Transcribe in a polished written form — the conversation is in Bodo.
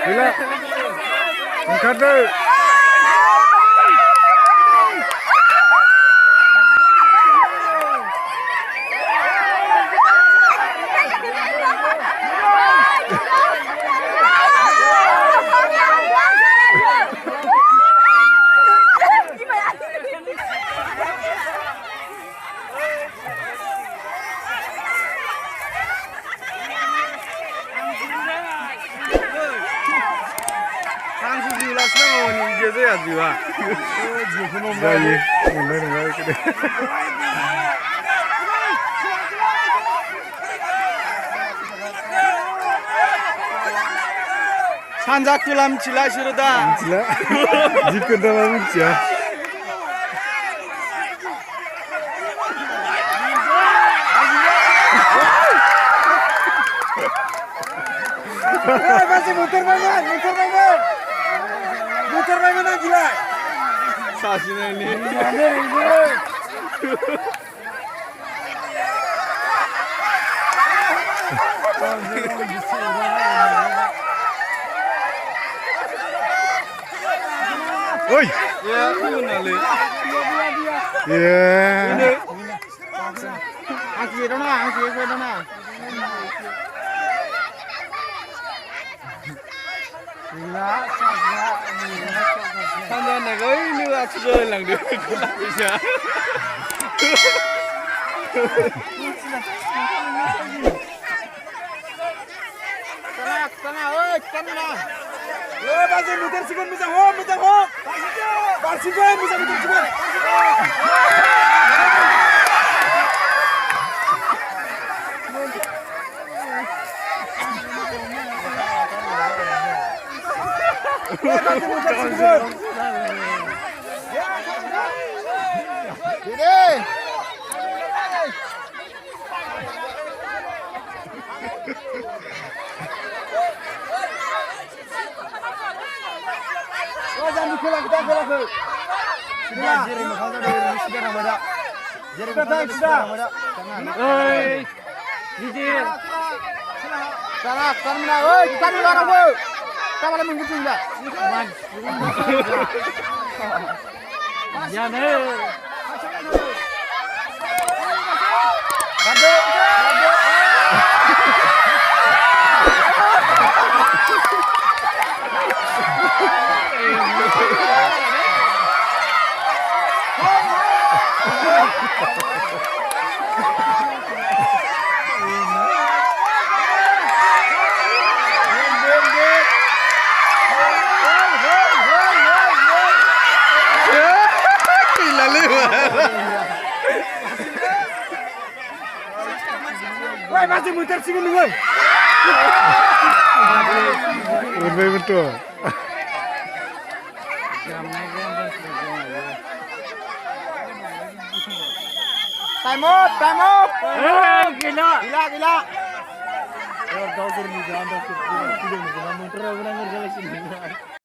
Gila. Angkat deh. Jadi ya juga. Jadi, benar gitu. 산작 둘람 지라시르다. 지라. 지끈다 말이야. masih muter banget. Muter mana gila? Sasina ini. Oi. Ya, kenali. Ya. Ini. Aki dona. Tham gia này có như là chơi lần được cũng làm được chưa? Tengah, oi, tengah. Masih muter sikit, bisa home. Barsikon, bisa muter sikit. Jangan dikeluar kita ke. Sudah. Oi. Jijir. Salah, mana? Oi, kita di luar aku. Kita malah mengikuti enggak? Jangan. Woi, masih muter sini nih, woi. Lebih betul. Time up. Gila. Ya, kau kurang jangan dah. Tidak, muter orang ngerjain sini.